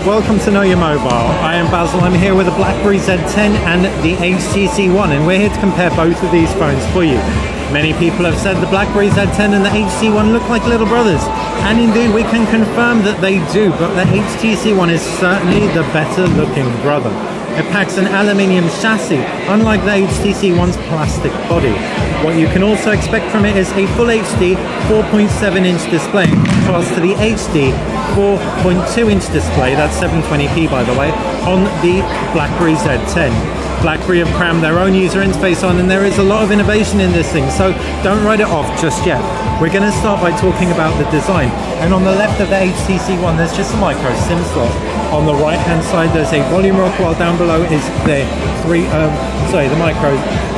welcome to Know Your Mobile. I am Basil, I'm here with the BlackBerry Z10 and the HTC One, and we're here to compare both of these phones for you. Many people have said the BlackBerry Z10 and the HTC One look like little brothers, and indeed we can confirm that they do, but the HTC One is certainly the better looking brother. It packs an aluminium chassis, unlike the HTC One's plastic body. What you can also expect from it is a Full HD 4.7-inch display, in contrast to the HD 4.2-inch display, that's 720p by the way, on the BlackBerry Z10. BlackBerry have crammed their own user interface on, and there is a lot of innovation in this thing, so don't write it off just yet. We're going to start by talking about the design, and on the left of the HTC One there's just a micro SIM slot. On the right hand side there's a volume rock, while down below is the micro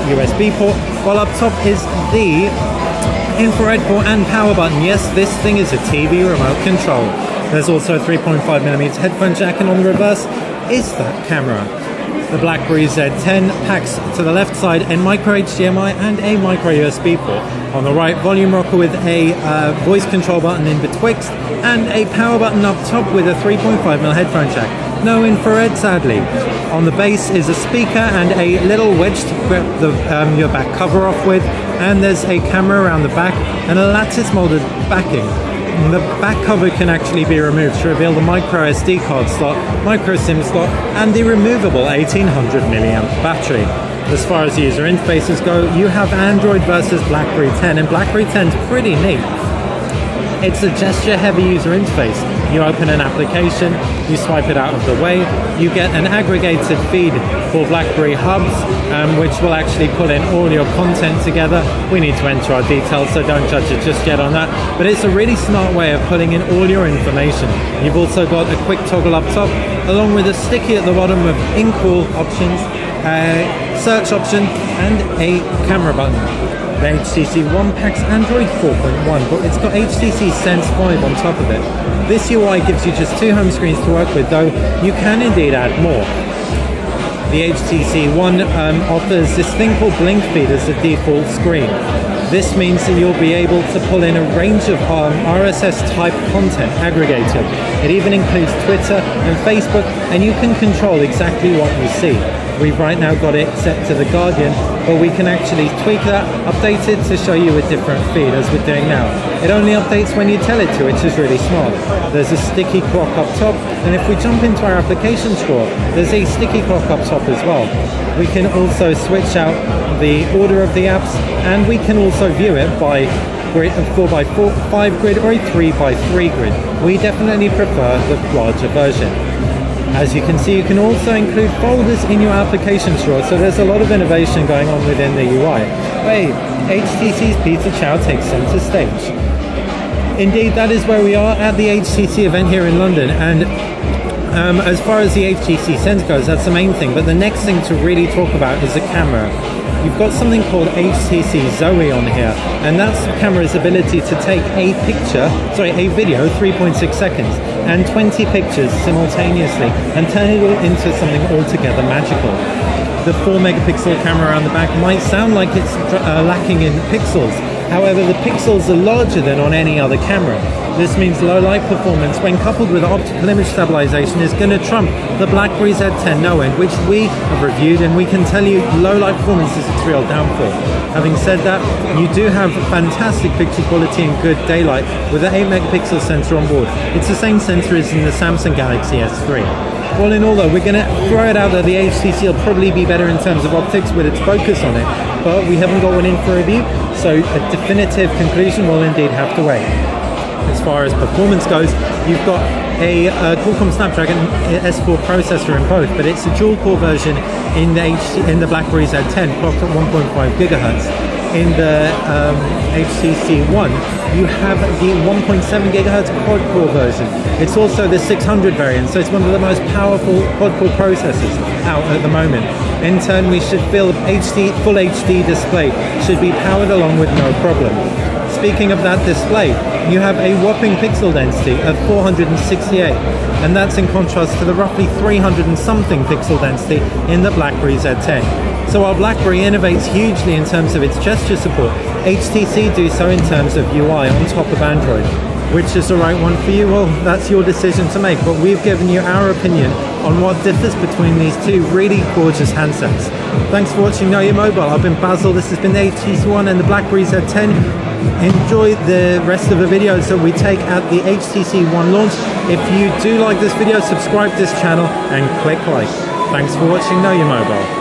USB port, while up top is the infrared port and power button. Yes, this thing is a TV remote control. There's also a 3.5mm headphone jack, and on the reverse is that camera. The BlackBerry Z10 packs to the left side a micro HDMI and a micro USB port. On the right, volume rocker with a voice control button in betwixt, and a power button up top with a 3.5mm headphone jack. No infrared, sadly. On the base is a speaker and a little wedge to grab your back cover off with, and there's a camera around the back and a lattice molded backing. The back cover can actually be removed to reveal the micro SD card slot, micro SIM slot, and the removable 1800 mAh battery. As far as user interfaces go, you have Android versus BlackBerry 10, and BlackBerry 10's pretty neat. It's a gesture-heavy user interface. You open an application, you swipe it out of the way, you get an aggregated feed for BlackBerry hubs, which will actually pull in all your content together. We need to enter our details, so don't judge it just yet on that. But it's a really smart way of pulling in all your information. You've also got a quick toggle up top, along with a sticky at the bottom of in-call options, a search option, and a camera button. The HTC One packs Android 4.1, but it's got HTC Sense 5 on top of it. This UI gives you just 2 home screens to work with, though you can indeed add more. The HTC One offers this thing called Blink Feed as the default screen. This means that you'll be able to pull in a range of RSS-type content aggregated. It even includes Twitter and Facebook, and you can control exactly what you see. We've right now got it set to The Guardian, but we can actually tweak that, update it to show you a different feed as we're doing now. It only updates when you tell it to, which is really smart. There's a sticky clock up top, and if we jump into our application drawer, there's a sticky clock up top as well. We can also switch out the order of the apps, and we can also view it by grid, a 4x5 grid or a 3x3 grid. We definitely prefer the larger version. As you can see, you can also include folders in your application drawer, so there's a lot of innovation going on within the UI. Hey, HTC's Peter Chow takes center stage. Indeed, that is where we are at the HTC event here in London, and as far as the HTC Sense goes, that's the main thing, but the next thing to really talk about is the camera. You've got something called HTC Zoe on here, and that's the camera's ability to take a video, 3.6 seconds, and 20 pictures simultaneously, and turn it all into something altogether magical. The 4-megapixel camera around the back might sound like it's lacking in pixels. However, the pixels are larger than on any other camera. This means low light performance, when coupled with optical image stabilization, is going to trump the BlackBerry Z10 No End, which we have reviewed, and we can tell you low light performance is its real downfall. Having said that, you do have fantastic picture quality and good daylight with an 8-megapixel sensor on board. It's the same sensor as in the Samsung Galaxy S3. All in all though, we're going to throw it out that the HTC will probably be better in terms of optics with its focus on it, but we haven't got one in for review, so a definitive conclusion will indeed have to wait. As far as performance goes, you've got a Qualcomm Snapdragon S4 processor in both, but it's a dual-core version in the BlackBerry Z10, clocked at 1.5 GHz. In the HTC One, you have the 1.7 GHz quad-core version. It's also the 600 variant, so it's one of the most powerful quad-core processors out at the moment. In turn, we should feel full HD display should be powered along with no problem. Speaking of that display, you have a whopping pixel density of 468, and that's in contrast to the roughly 300 and something pixel density in the BlackBerry Z10. So while BlackBerry innovates hugely in terms of its gesture support, HTC do so in terms of UI on top of Android. Which is the right one for you? Well, that's your decision to make, but we've given you our opinion on what differs between these two really gorgeous handsets. Thanks for watching Know Your Mobile. I've been Basil, this has been the HTC One and the BlackBerry Z10. Enjoy the rest of the videos that we take at the HTC One launch. If you do like this video, subscribe to this channel and click like. Thanks for watching Know Your Mobile.